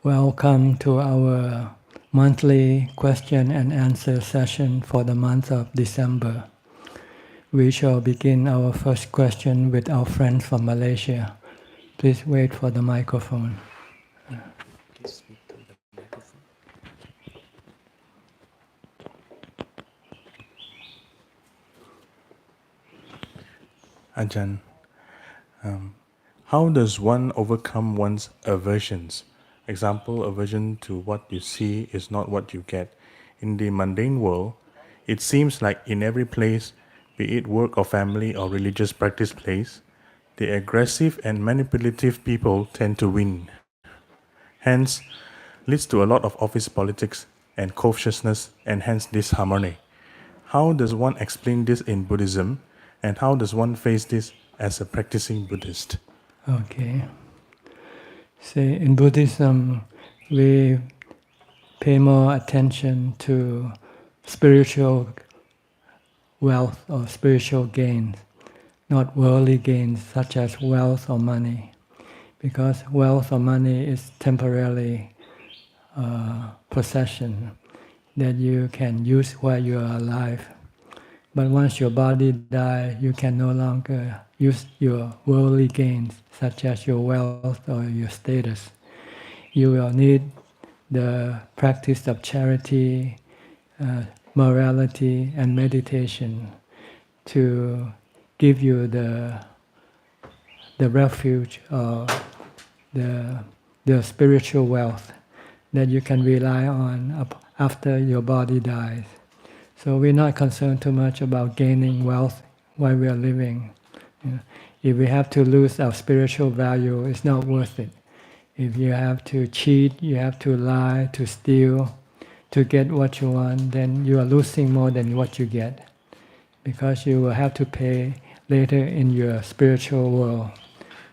Welcome to our monthly question and answer session for the month of December. We shall begin our first question with our friends from Malaysia. Please wait for the microphone. Please speak to the microphone. Ajahn, how does one overcome one's aversions? Example, aversion to what you see is not what you get. In the mundane world, it seems like in every place, be it work or family or religious practice place, the aggressive and manipulative people tend to win. Hence, leads to a lot of office politics and covetousness and hence disharmony. How does one explain this in Buddhism, and how does one face this as a practicing Buddhist? Okay. See, in Buddhism, we pay more attention to spiritual wealth or spiritual gains, not worldly gains such as wealth or money. Because wealth or money is temporarily possession that you can use while you are alive. But once your body dies, you can no longer use your worldly gains, such as your wealth or your status. You will need the practice of charity, morality, and meditation to give you the refuge or the spiritual wealth that you can rely on after your body dies. So we're not concerned too much about gaining wealth while we are living. If we have to lose our spiritual value, it's not worth it. If you have to cheat, you have to lie, to steal, to get what you want, then you are losing more than what you get, because you will have to pay later in your spiritual world,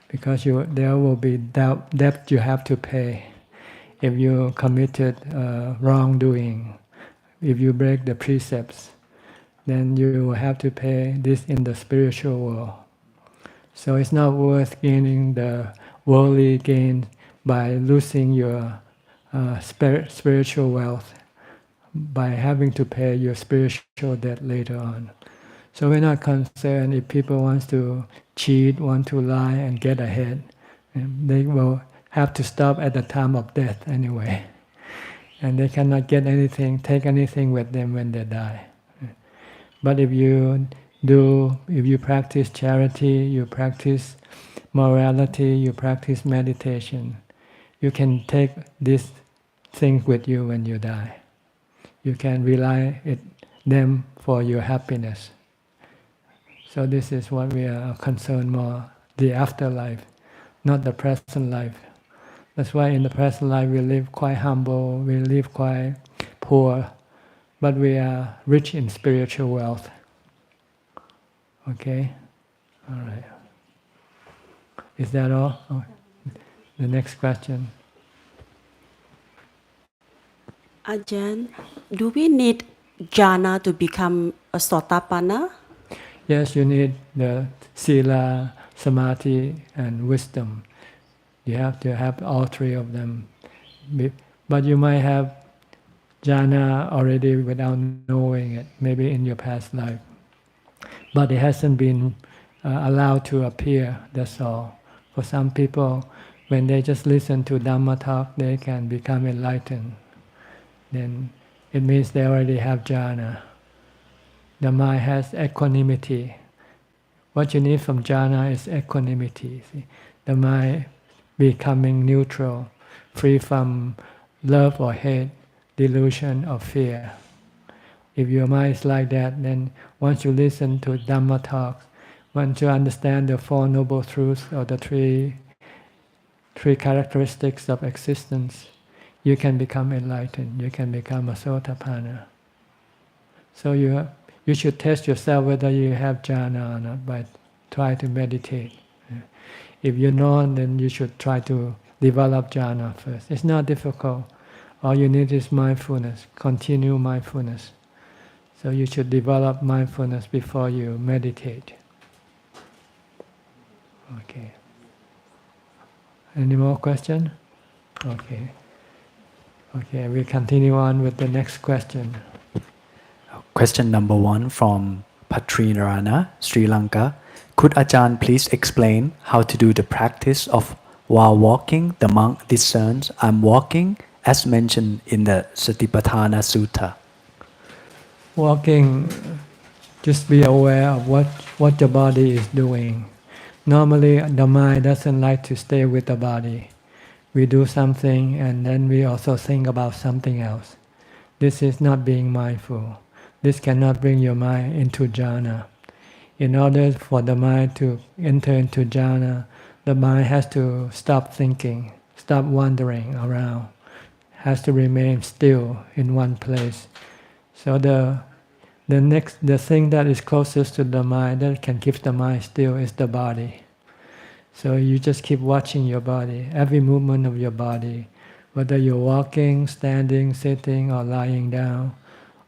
because there will be debt you have to pay if you committed wrongdoing. If you break the precepts, then you will have to pay this in the spiritual world. So it's not worth gaining the worldly gain by losing your spiritual wealth, by having to pay your spiritual debt later on. So we're not concerned if people want to cheat, want to lie and get ahead. They will have to stop at the time of death anyway. And they cannot get anything, take anything with them when they die. But if you practice charity, you practice morality, you practice meditation, you can take these things with you when you die. You can rely on them for your happiness. So this is what we are concerned more, the afterlife, not the present life. That's why in the present life we live quite humble, we live quite poor, but we are rich in spiritual wealth. Okay? All right. Is that all? Oh. The next question. Ajahn, do we need jhana to become a sotapanna? Yes, you need the sila, samadhi, and wisdom. You have to have all three of them. But you might have jhana already without knowing it, maybe in your past life. But it hasn't been allowed to appear, that's all. For some people, when they just listen to Dhamma talk, they can become enlightened. Then it means they already have jhana. The mind has equanimity. What you need from jhana is equanimity. See? The mind becoming neutral, free from love or hate, delusion or fear. If your mind is like that, then once you listen to Dhamma talks, once you understand the Four Noble Truths or the three characteristics of existence, you can become enlightened, you can become a sotapanna. So you should test yourself whether you have jhana or not by try to meditate. If you're not, then you should try to develop jhana first. It's not difficult. All you need is mindfulness, continue mindfulness. So you should develop mindfulness before you meditate. Okay. Any more questions? Okay. Okay, we continue on with the next question. Question number 1 from Patrinarana, Sri Lanka. Could Ajahn please explain how to do the practice of while walking, the monk discerns I'm walking as mentioned in the Satipatthana Sutta? Walking, just be aware of what your body is doing. Normally, the mind doesn't like to stay with the body. We do something and then we also think about something else. This is not being mindful. This cannot bring your mind into jhana. In order for the mind to enter into jhana, the mind has to stop thinking, stop wandering around, has to remain still in one place. So the thing that is closest to the mind that can keep the mind still is the body. So you just keep watching your body, every movement of your body, whether you're walking, standing, sitting, or lying down,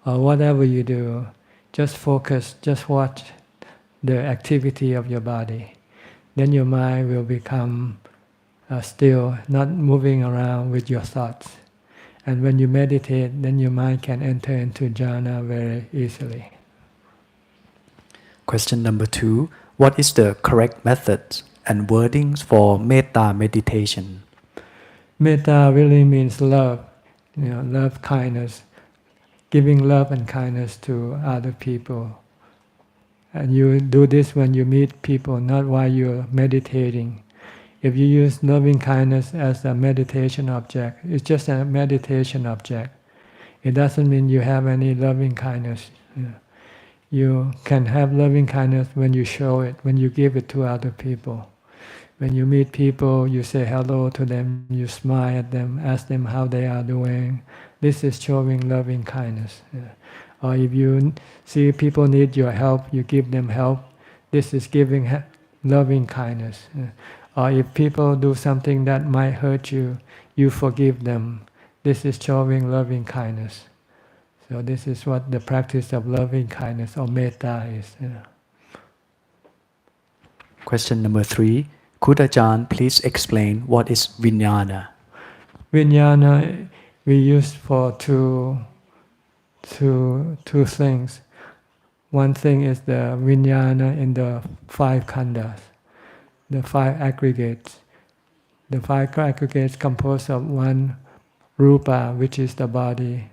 or whatever you do, just focus, just watch the activity of your body. Then your mind will become still, not moving around with your thoughts. And when you meditate, then your mind can enter into jhana very easily. Question number 2. What is the correct method and wordings for metta meditation? Metta really means love, love, kindness, giving love and kindness to other people. And you do this when you meet people, not while you're meditating. If you use loving kindness as a meditation object, it's just a meditation object. It doesn't mean you have any loving kindness. You can have loving kindness when you show it, when you give it to other people. When you meet people, you say hello to them, you smile at them, ask them how they are doing. This is showing loving kindness. Or if you see people need your help, you give them help. This is giving loving kindness. Or if people do something that might hurt you, you forgive them. This is showing loving kindness. So this is what the practice of loving kindness or metta is. Question number 3. Could Ajahn please explain what is vijnana? Vijnana we use for two things. One thing is the vijnana in the 5 khandhas, the 5 aggregates. The 5 aggregates composed of 1 rupa, which is the body,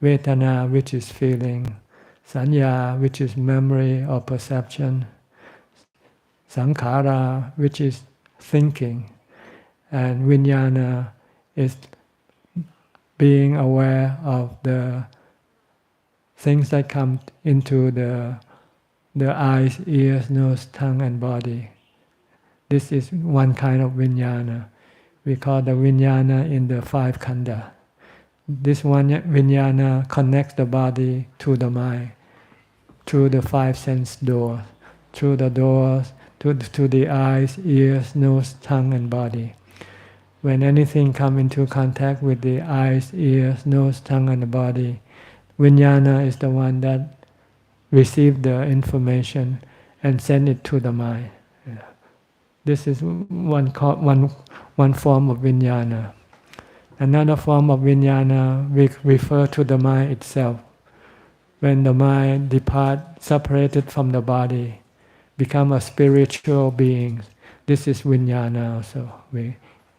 vedana, which is feeling, sanya, which is memory or perception, sankhara, which is thinking, and vijnana is being aware of the things that come into the eyes, ears, nose, tongue, and body. This is one kind of vijnana. We call the vijnana in the 5 khandha. This one vijnana connects the body to the mind through the 5 sense doors, through the doors to the eyes, ears, nose, tongue, and body. When anything comes into contact with the eyes, ears, nose, tongue, and the body, vijnana is the one that receives the information and send it to the mind. This is one form of vijnana. Another form of vijnana we refer to the mind itself. When the mind departs, separated from the body, become a spiritual being. This is vijnana also.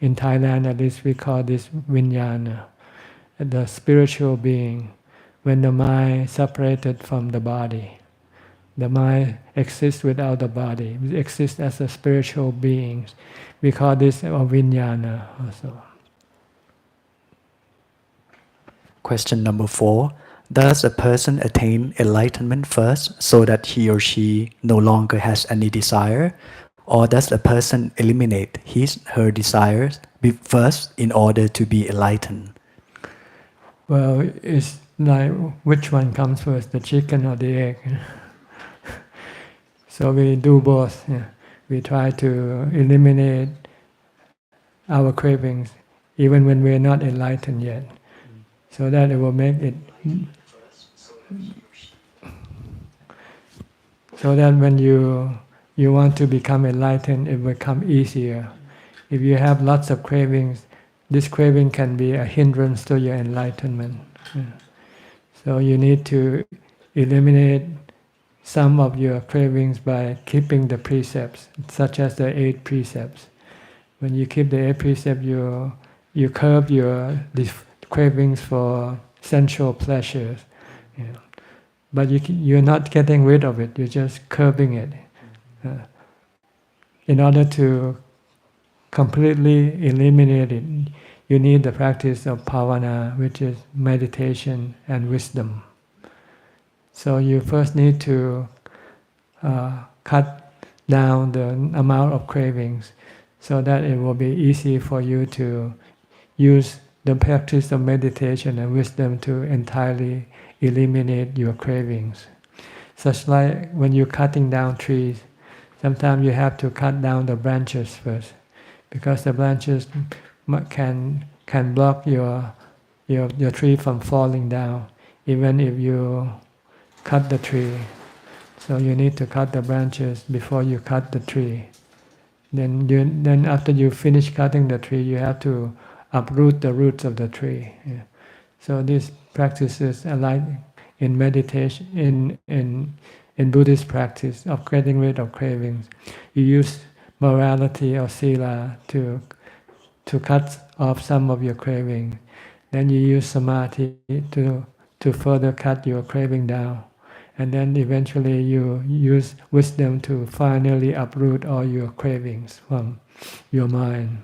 In Thailand at least we call this vijnana, the spiritual being. When the mind separated from the body, the mind exists without the body, it exists as a spiritual being. We call this a vijnana also. Question number 4. Does a person attain enlightenment first so that he or she no longer has any desire? Or does a person eliminate her desires first in order to be enlightened? Well, it's like which one comes first, the chicken or the egg? So we do both. We try to eliminate our cravings even when we're not enlightened yet, so that it will make it so that when you want to become enlightened, it will come easier. If you have lots of cravings, this craving can be a hindrance to your enlightenment. So you need to eliminate some of your cravings by keeping the precepts, such as the 8 precepts. When you keep the 8 precepts, you curb your cravings for sensual pleasures. But you're not getting rid of it, you're just curbing it. In order to completely eliminate it, you need the practice of bhavana, which is meditation and wisdom. So you first need to cut down the amount of cravings so that it will be easy for you to use the practice of meditation and wisdom to entirely eliminate your cravings. Such like when you're cutting down trees, sometimes you have to cut down the branches first, because the branches can block your tree from falling down, even if you cut the tree. So you need to cut the branches before you cut the tree. Then after you finish cutting the tree, you have to uproot the roots of the tree. So these practices are like in meditation, in Buddhist practice of getting rid of cravings. You use morality or sila to cut off some of your craving. Then you use samadhi to further cut your craving down. And then eventually you use wisdom to finally uproot all your cravings from your mind.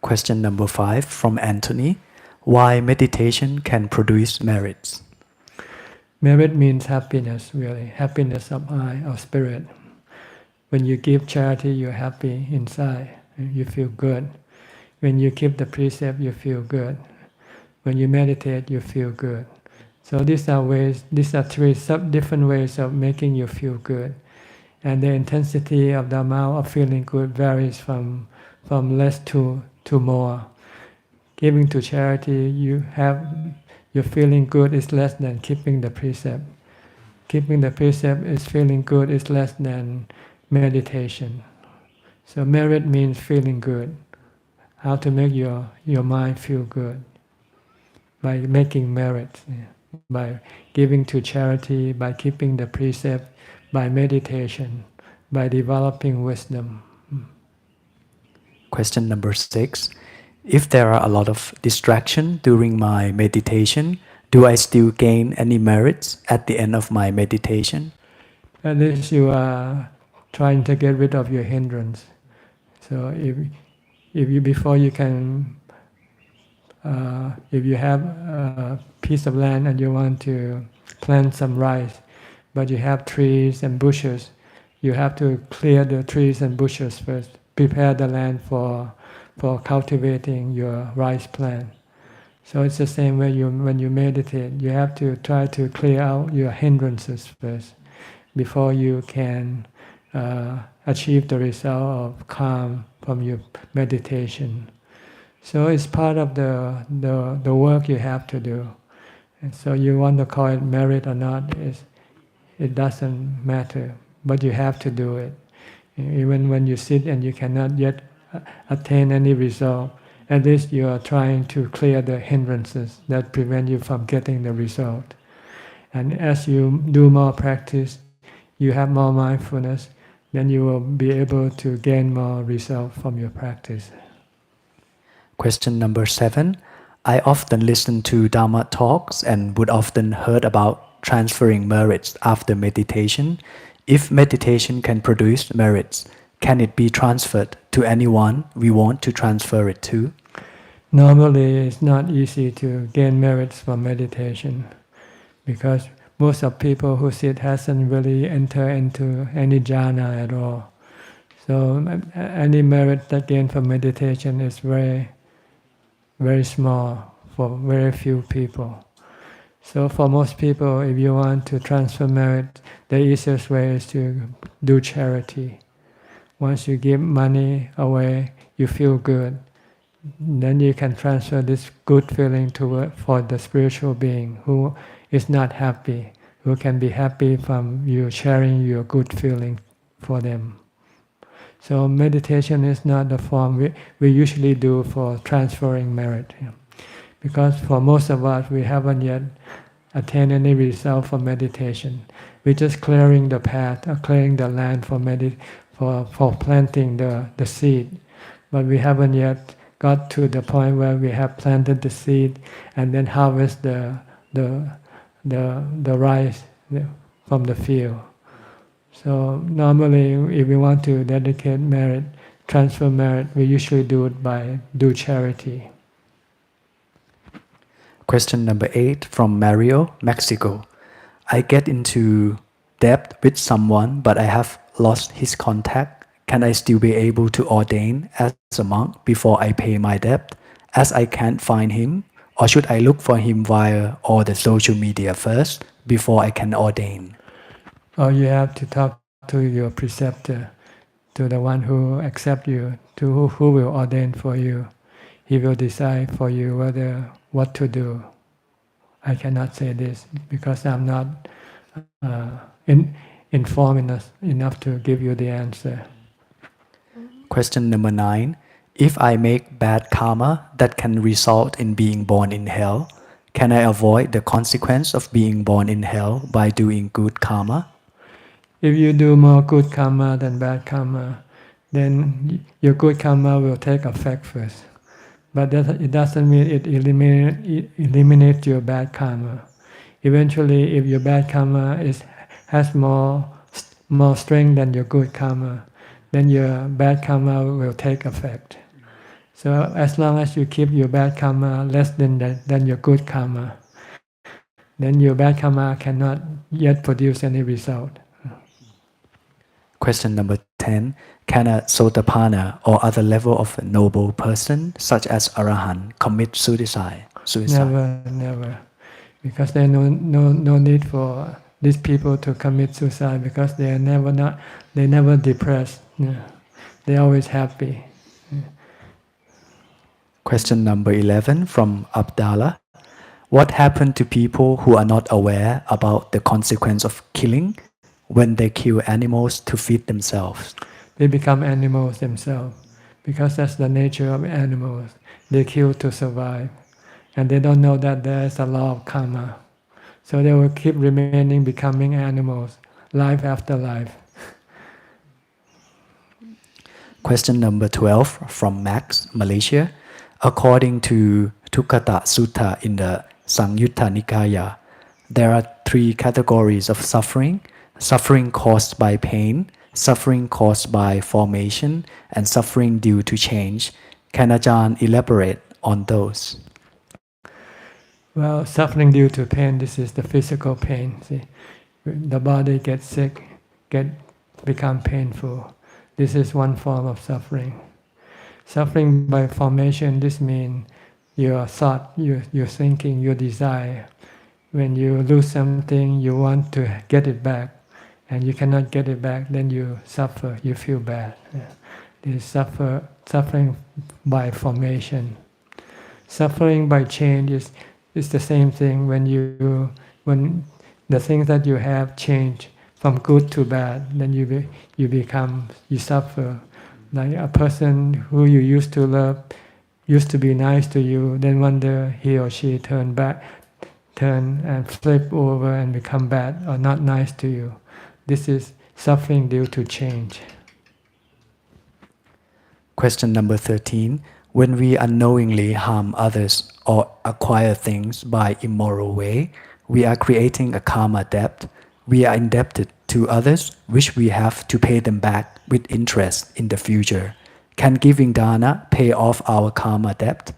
Question number 5 from Anthony. Why meditation can produce merits? Merit means happiness, really. Happiness of eye or spirit. When you give charity, you're happy inside. You feel good. When you keep the precept, you feel good. When you meditate, you feel good. So these are 3 different ways of making you feel good. And the intensity of the amount of feeling good varies from less to more. Giving to charity, your feeling good is less than keeping the precept. Keeping the precept is feeling good is less than meditation. So merit means feeling good. How to make your mind feel good? By making merit. By giving to charity, by keeping the precept, by meditation, by developing wisdom. Question number 6. If there are a lot of distraction during my meditation, do I still gain any merits at the end of my meditation? At least you are trying to get rid of your hindrance. So if you have a piece of land and you want to plant some rice, but you have trees and bushes, you have to clear the trees and bushes first. Prepare the land for cultivating your rice plant. So it's the same way when you meditate. You have to try to clear out your hindrances first before you can achieve the result of calm from your meditation. So it's part of the work you have to do. And so you want to call it merit or not, it doesn't matter, but you have to do it. Even when you sit and you cannot yet attain any result, at least you are trying to clear the hindrances that prevent you from getting the result. And as you do more practice, you have more mindfulness, then you will be able to gain more result from your practice. Question number 7. I often listen to Dhamma talks and would often heard about transferring merits after meditation. If meditation can produce merits, can it be transferred to anyone we want to transfer it to? Normally, it's not easy to gain merits from meditation because most of people who sit hasn't really entered into any jhana at all. So any merit that gained from meditation is very, very small for very few people. So for most people, if you want to transfer merit, the easiest way is to do charity. Once you give money away, you feel good. Then you can transfer this good feeling for the spiritual being who is not happy, who can be happy from you sharing your good feeling for them. So meditation is not the form we usually do for transferring merit. Because for most of us, we haven't yet attained any result for meditation. We're just clearing the path, or clearing the land for planting the seed. But we haven't yet got to the point where we have planted the seed and then harvest the rice from the field. So normally, if we want to dedicate merit, transfer merit, we usually do it by charity. Question number 8 from Mario, Mexico. I get into debt with someone, but I have lost his contact. Can I still be able to ordain as a monk before I pay my debt, as I can't find him? Or should I look for him via all the social media first before I can ordain? Or you have to talk to your preceptor, to the one who accepts you, to who will ordain for you. He will decide for you what to do. I cannot say this because I'm not informed enough to give you the answer. Question number 9. If I make bad karma that can result in being born in hell, can I avoid the consequence of being born in hell by doing good karma? If you do more good karma than bad karma, then your good karma will take effect first. But it doesn't mean it eliminates your bad karma. Eventually, if your bad karma has more strength than your good karma, then your bad karma will take effect. So as long as you keep your bad karma less than your good karma, then your bad karma cannot yet produce any result. Question number 10. Can a Sotapanna or other level of a noble person, such as Arahant, commit suicide? Never. Because there's no need for these people to commit suicide because they never depressed. They're always happy. Question number 11 from Abdallah. What happened to people who are not aware about the consequence of killing when they kill animals to feed themselves? They become animals themselves because that's the nature of animals. They kill to survive. And they don't know that there is a law of karma. So they will keep remaining becoming animals, life after life. Question number 12 from Max, Malaysia. According to Tukkata Sutta in the Sangyutta Nikaya, there are 3 categories of suffering: suffering caused by pain, suffering caused by formation, and suffering due to change. Can Ajahn elaborate on those? Well, suffering due to pain, this is the physical pain. See, the body gets sick, become painful. This is one form of suffering. Suffering by formation, this means your thought, your thinking, your desire. When you lose something, you want to get it back, and you cannot get it back, then you suffer, you feel bad. This is suffering by formation. Suffering by change is the same thing. When the things that you have change from good to bad, then you suffer. Like a person who you used to love, used to be nice to you, then one day he or she turn and flip over and become bad or not nice to you. This is suffering due to change. Question number 13. When we unknowingly harm others or acquire things by immoral way, we are creating a karma debt. We are indebted to others, which we have to pay them back with interest in the future. Can giving dana pay off our karma debt?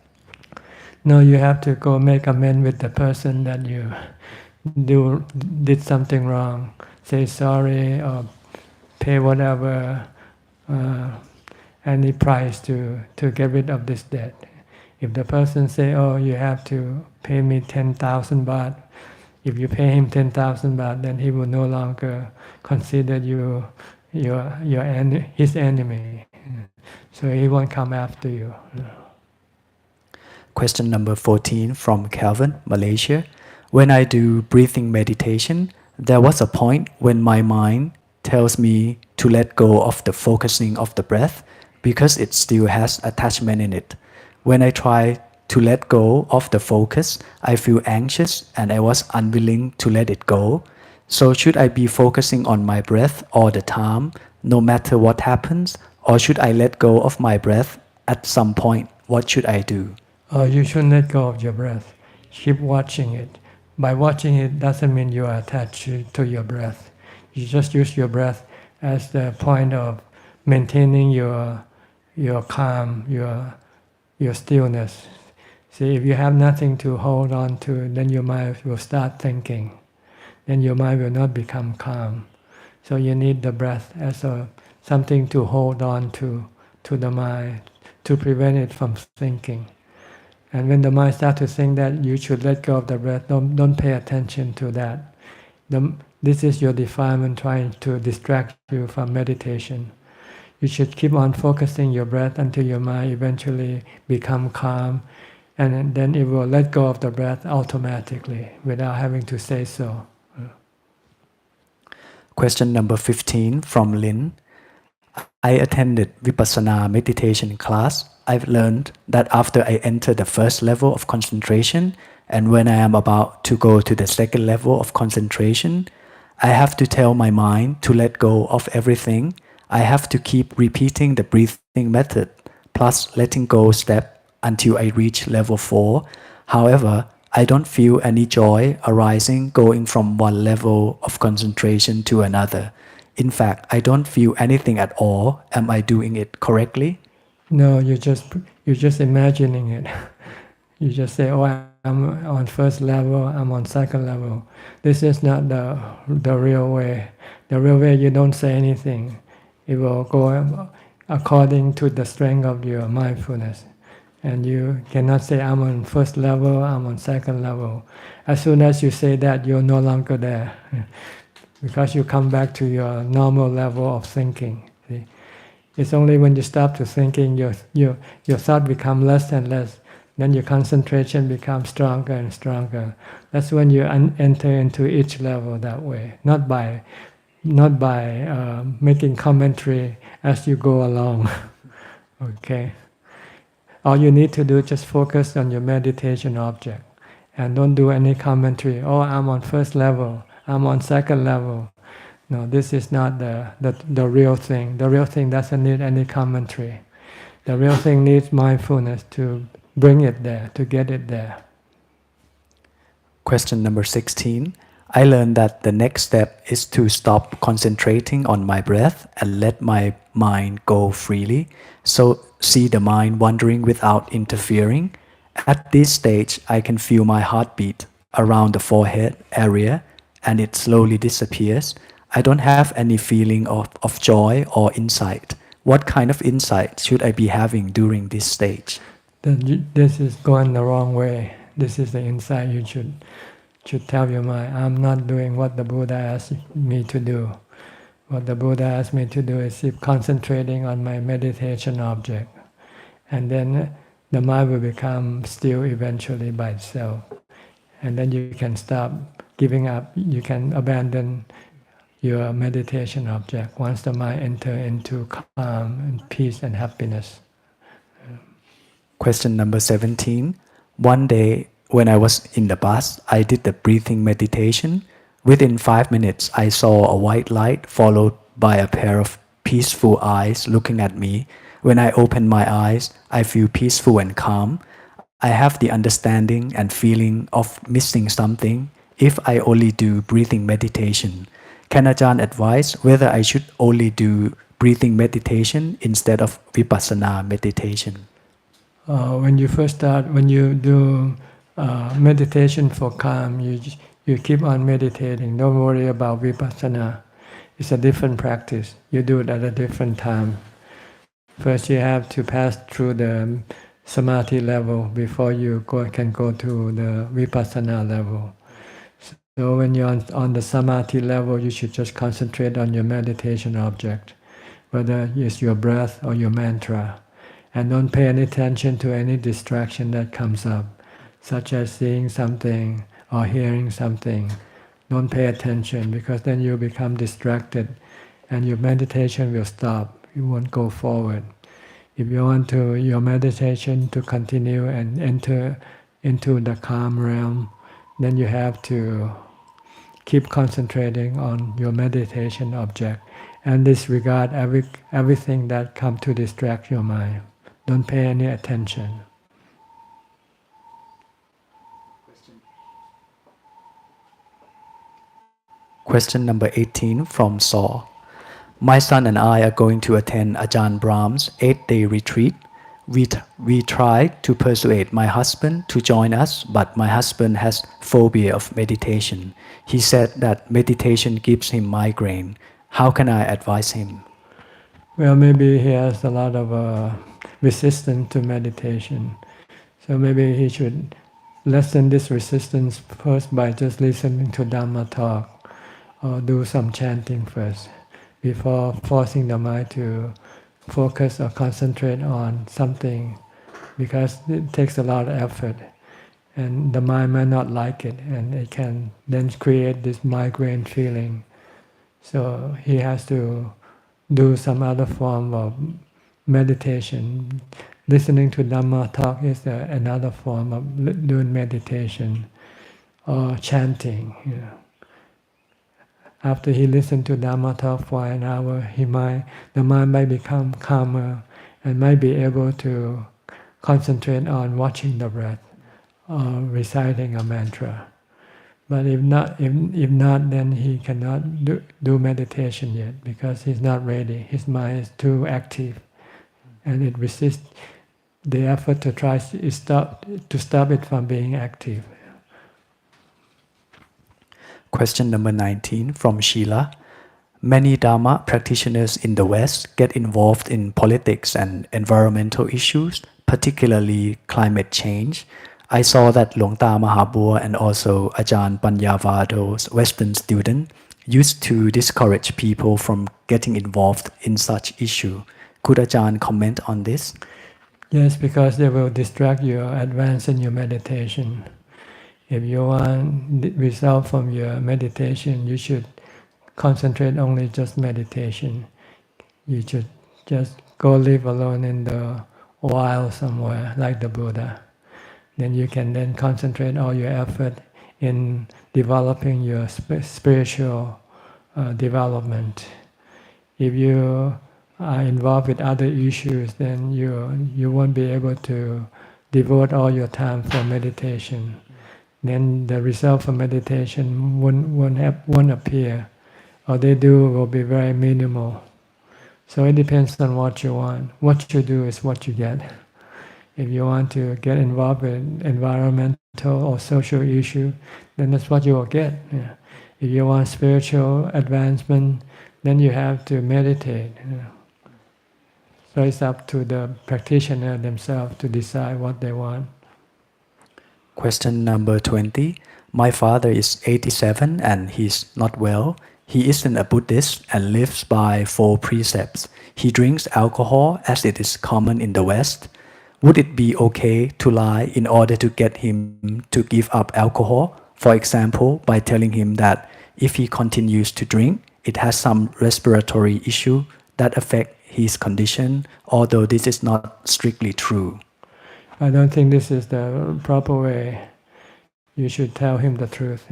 No, you have to go make amends with the person that you did something wrong. Say sorry or pay whatever any price to get rid of this debt. If the person say, "Oh, you have to pay me 10,000 baht," if you pay him 10,000 baht, then he will no longer consider you his enemy. So he won't come after you. Question number 14 from Calvin, Malaysia. When I do breathing meditation, there was a point when my mind tells me to let go of the focusing of the breath because it still has attachment in it. When I try to let go of the focus, I feel anxious and I was unwilling to let it go. So should I be focusing on my breath all the time, no matter what happens, or should I let go of my breath at some point? What should I do? You shouldn't let go of your breath. Keep watching it. By watching it doesn't mean you are attached to your breath. You just use your breath as the point of maintaining your calm, your stillness. See, if you have nothing to hold on to, then your mind will start thinking. Then your mind will not become calm. So you need the breath as something to hold on to the mind, to prevent it from thinking. And when the mind starts to think that you should let go of the breath, don't pay attention to that. This is your defilement trying to distract you from meditation. You should keep on focusing your breath until your mind eventually become calm, and then it will let go of the breath automatically without having to say so. Question number 15 from Lin. I attended Vipassana meditation class. I've learned that after I enter the first level of concentration and when I am about to go to the second level of concentration, I have to tell my mind to let go of everything. I have to keep repeating the breathing method plus letting go step until I reach level 4. However, I don't feel any joy arising going from one level of concentration to another. In fact, I don't feel anything at all. Am I doing it correctly? No, you're just imagining it. You just say, "Oh, I'm on first level. I'm on second level." This is not the real way. The real way, you don't say anything. It will go according to the strength of your mindfulness. And you cannot say, "I'm on first level, I'm on second level." As soon as you say that, you're no longer there. Because you come back to your normal level of thinking. See? It's only when you stop to thinking, your thought become less and less. Then your concentration becomes stronger and stronger. That's when you enter into each level that way, not by making commentary as you go along. Okay. All you need to do is just focus on your meditation object, and don't do any commentary. "Oh, I'm on first level. I'm on second level." No, this is not the real thing. The real thing doesn't need any commentary. The real thing needs mindfulness to bring it there, to get it there. Question number 16. I learned that the next step is to stop concentrating on my breath and let my mind go freely. So see the mind wandering without interfering. At this stage, I can feel my heartbeat around the forehead area and it slowly disappears. I don't have any feeling of joy or insight. What kind of insight should I be having during this stage? This is going the wrong way. This is the insight you should tell your mind, "I'm not doing what the Buddha asked me to do. What the Buddha asked me to do is keep concentrating on my meditation object." And then the mind will become still eventually by itself. And then you can stop giving up. You can abandon your meditation object once the mind enters into calm and peace and happiness. Question number 17. One day when I was in the bus, I did the breathing meditation. Within 5 minutes, I saw a white light followed by a pair of peaceful eyes looking at me. When I open my eyes, I feel peaceful and calm. I have the understanding and feeling of missing something if I only do breathing meditation. Can Ajahn advise whether I should only do breathing meditation instead of vipassana meditation? When you first start, when you do meditation for calm, you keep on meditating. Don't worry about vipassana. It's a different practice. You do it at a different time. First, you have to pass through the samadhi level before you can go to the vipassana level. So when you're on the samadhi level, you should just concentrate on your meditation object, whether it's your breath or your mantra. And don't pay any attention to any distraction that comes up, such as seeing something or hearing something. Don't pay attention, because then you become distracted and your meditation will stop. You won't go forward. If you want your meditation to continue and enter into the calm realm, then you have to keep concentrating on your meditation object and disregard everything that comes to distract your mind. Don't pay any attention. Question number 18 from Saw. My son and I are going to attend Ajahn Brahm's 8-day retreat. We tried to persuade my husband to join us, but my husband has phobia of meditation. He said that meditation gives him migraine. How can I advise him? Well, maybe he has a lot of resistance to meditation. So maybe he should lessen this resistance first by just listening to Dhamma talk or do some chanting first before forcing the mind to focus or concentrate on something, because it takes a lot of effort and the mind might not like it and it can then create this migraine feeling. So he has to do some other form of meditation. Listening to Dhamma talk is another form of doing meditation or chanting. After he listened to Dhamma talk for an hour, the mind might become calmer and might be able to concentrate on watching the breath or reciting a mantra. But if not, then he cannot do meditation yet because he's not ready. His mind is too active, and it resists the effort to try to stop it from being active. Question number 19 from Sheila. Many Dhamma practitioners in the West get involved in politics and environmental issues, particularly climate change. I saw that Luang Ta Mahabua and also Ajahn Panyavado's Western student used to discourage people from getting involved in such issue. Could Ajahn comment on this? Yes, because they will distract you or advance in your meditation. If you want the result from your meditation, you should concentrate only just meditation. You should just go live alone in the wild somewhere, like the Buddha. Then you can then concentrate all your effort in developing your spiritual development. If you are involved with other issues, then you won't be able to devote all your time for meditation. Then the result for meditation won't appear, or they do will be very minimal. So it depends on what you want. What you do is what you get. If you want to get involved in environmental or social issue, then that's what you will get. Yeah. If you want spiritual advancement, then you have to meditate. Yeah. So it's up to the practitioner themselves to decide what they want. Question number 20. My father is 87 and he's not well. He isn't a Buddhist and lives by 4 precepts. He drinks alcohol as it is common in the West. Would it be okay to lie in order to get him to give up alcohol? For example, by telling him that if he continues to drink, it has some respiratory issue that affect his condition, although this is not strictly true. I don't think this is the proper way. You should tell him the truth.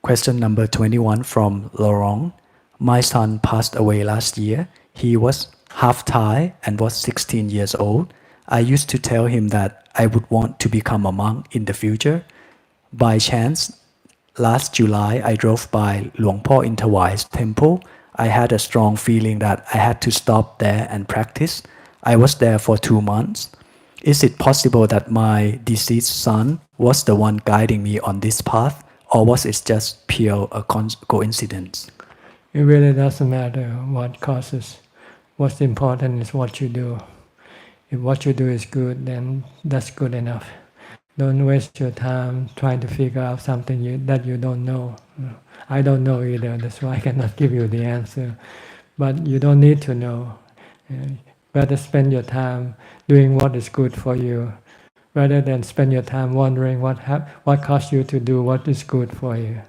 Question number 21 from Laurent. My son passed away last year. He was half Thai and was 16 years old. I used to tell him that I would want to become a monk in the future. By chance, last July I drove by Luang Po Intawai's temple. I had a strong feeling that I had to stop there and practice. I was there for 2 months. Is it possible that my deceased son was the one guiding me on this path, or was it just pure coincidence? It really doesn't matter what causes. What's important is what you do. If what you do is good, then that's good enough. Don't waste your time trying to figure out something that you don't know. I don't know either, that's why I cannot give you the answer. But you don't need to know. Better spend your time doing what is good for you, rather than spend your time wondering what caused you to do what is good for you.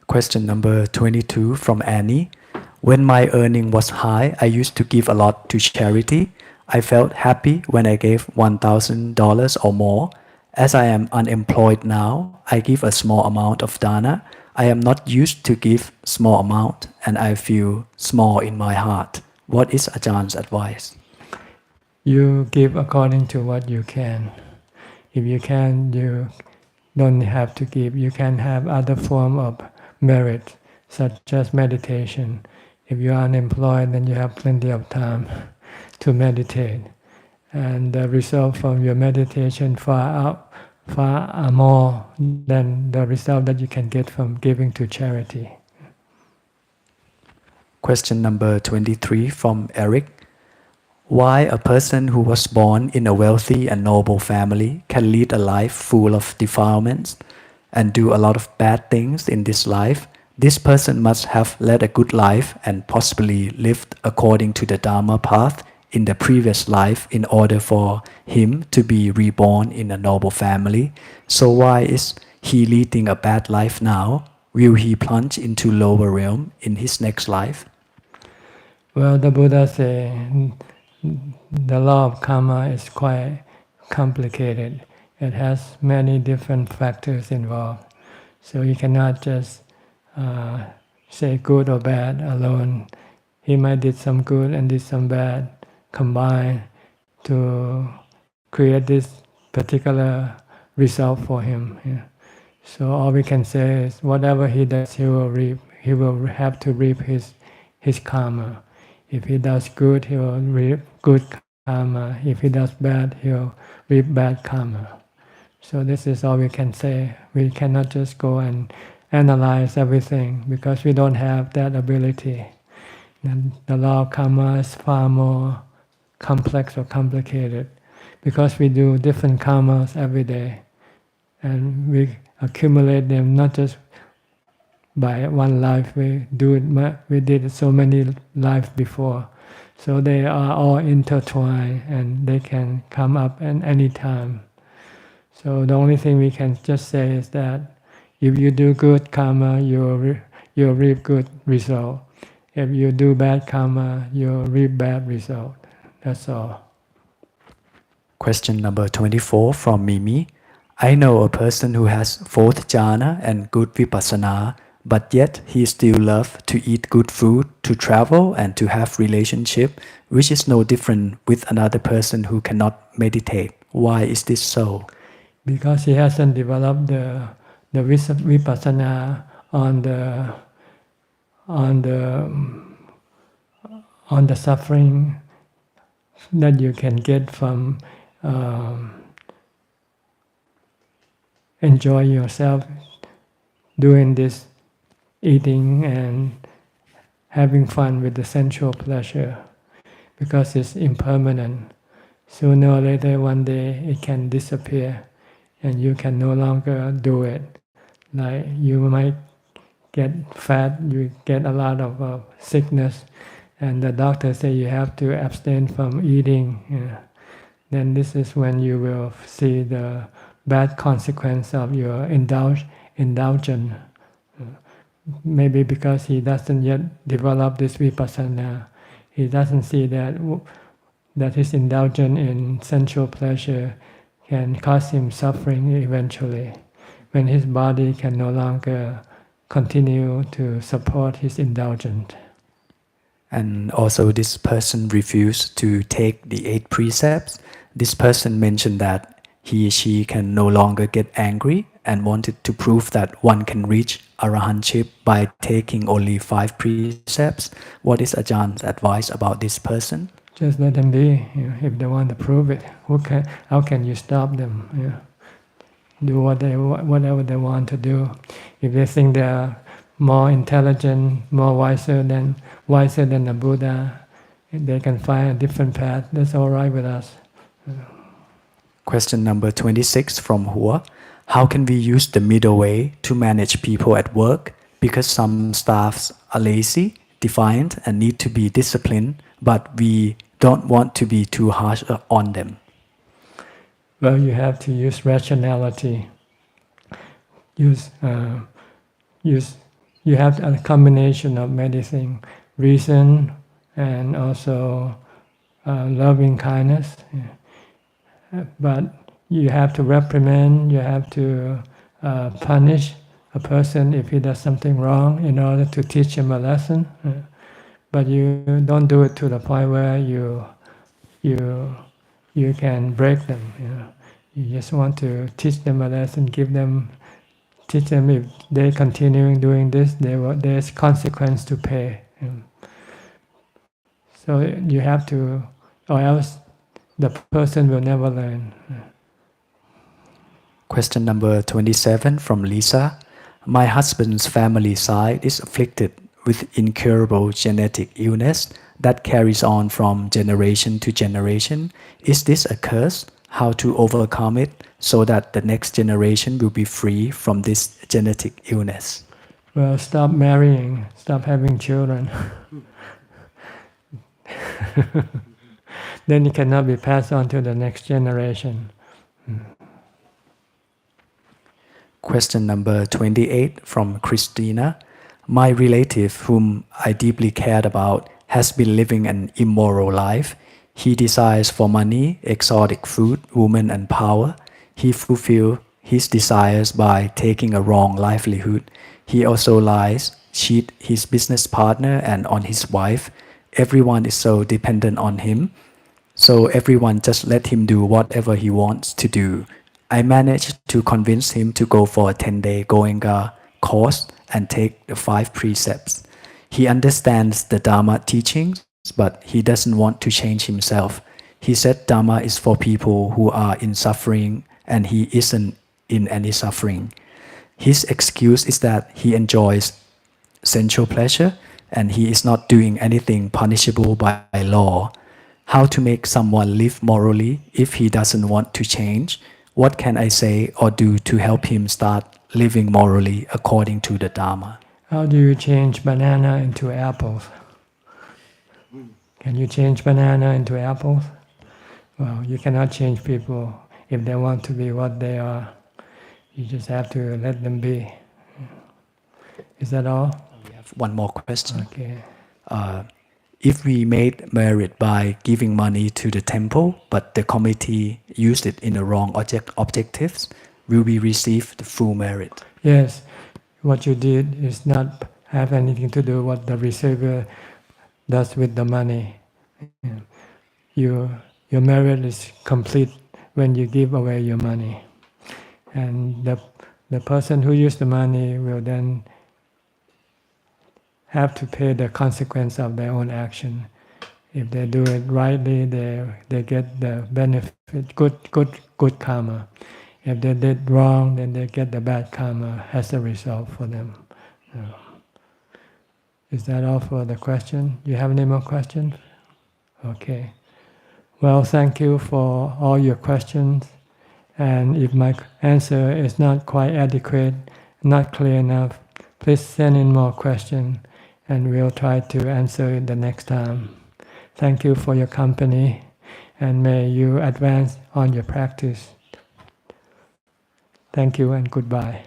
Question number 22 from Annie. When my earning was high, I used to give a lot to charity. I felt happy when I gave $1,000 or more. As I am unemployed now, I give a small amount of dana. I am not used to give small amount and I feel small in my heart. What is Ajahn advice? You give according to what you can. If you can, you don't have to give. You can have other form of merit, such as meditation. If you are unemployed, then you have plenty of time to meditate. And the result from your meditation far more than the result that you can get from giving to charity. Question number 23 from Eric. Why a person who was born in a wealthy and noble family can lead a life full of defilements and do a lot of bad things in this life? This person must have led a good life and possibly lived according to the Dhamma path in the previous life in order for him to be reborn in a noble family. So why is he leading a bad life now? Will he plunge into lower realm in his next life? Well, the Buddha said the law of karma is quite complicated. It has many different factors involved. So you cannot just say good or bad alone. He might did some good and did some bad combined to create this particular result for him. Yeah. So all we can say is whatever he does, he will reap. He will have to reap his karma. If he does good, he will reap good karma. If he does bad, he will reap bad karma. So this is all we can say. We cannot just go and analyze everything because we don't have that ability. And the law of karma is far more complex or complicated because we do different karmas every day and we accumulate them not just by one life. We did it so many lives before, so they are all intertwined and they can come up at any time. So the only thing we can just say is that if you do good karma, you'll reap good result. If you do bad karma, you'll reap bad result. That's all. Question number 24 from Mimi. I know a person who has fourth jhana and good vipassana, but yet he still loves to eat good food, to travel and to have relationship, which is no different with another person who cannot meditate. Why is this so? Because he hasn't developed the vipassana on the suffering that you can get from enjoy yourself doing this eating and having fun with the sensual pleasure, because it's impermanent. Sooner or later, one day, it can disappear and you can no longer do it. Like you might get fat, you get a lot of sickness, and the doctor say you have to abstain from eating. Then this is when you will see the bad consequence of your indulgence. Maybe because he doesn't yet develop this vipassana, he doesn't see that his indulgence in sensual pleasure can cause him suffering eventually, when his body can no longer continue to support his indulgence. And also this person refused to take the 8 precepts. This person mentioned that she can no longer get angry and wanted to prove that one can reach arahantship by taking only 5 precepts. What is Ajahn advice about this person? Just let them be. If they want to prove it, how can you stop them? Do whatever they want to do. If they think they are more intelligent, more wiser than the Buddha, they can find a different path. That's all right with us. Question number 26 from Hua. How can we use the middle way to manage people at work? Because some staffs are lazy, defiant, and need to be disciplined, but we don't want to be too harsh on them. Well, you have to use rationality. Use you have a combination of medicine, reason, and also loving kindness. But you have to reprimand, you have to punish a person if he does something wrong in order to teach him a lesson. But you don't do it to the point where you can break them. You just want to teach them a lesson, teach them if they continuing doing this, there's consequence to pay. So you have to, or else the person will never learn. Question number 27 from Lisa. My husband's family side is afflicted with incurable genetic illness that carries on from generation to generation. Is this a curse? How to overcome it so that the next generation will be free from this genetic illness? Well, stop marrying, stop having children. Then it cannot be passed on to the next generation. Question number 28 from Christina. My relative, whom I deeply cared about, has been living an immoral life. He desires for money, exotic food, women, and power. He fulfills his desires by taking a wrong livelihood. He also lies, cheats his business partner and on his wife. Everyone is so dependent on him. So everyone just let him do whatever he wants to do. I managed to convince him to go for a 10-day Goenka course and take the 5 precepts. He understands the Dhamma teachings, but he doesn't want to change himself. He said Dhamma is for people who are in suffering, and he isn't in any suffering. His excuse is that he enjoys sensual pleasure, and he is not doing anything punishable by law. How to make someone live morally if he doesn't want to change? What can I say or do to help him start living morally according to the Dhamma? How do you change banana into apples? Can you change banana into apples? Well, you cannot change people if they want to be what they are. You just have to let them be. Is that all? We have one more question. Okay. If we made merit by giving money to the temple, but the committee used it in the wrong objectives, will we receive the full merit? Yes. What you did is not have anything to do what the receiver does with the money. Your merit is complete when you give away your money. And the person who used the money will then have to pay the consequence of their own action. If they do it rightly, they get the benefit, good karma. If they did wrong, then they get the bad karma as a result for them. Is that all for the question? You have any more questions? Okay. Well, thank you for all your questions. And if my answer is not quite adequate, not clear enough, please send in more questions, and we'll try to answer it the next time. Thank you for your company, and may you advance on your practice. Thank you and goodbye.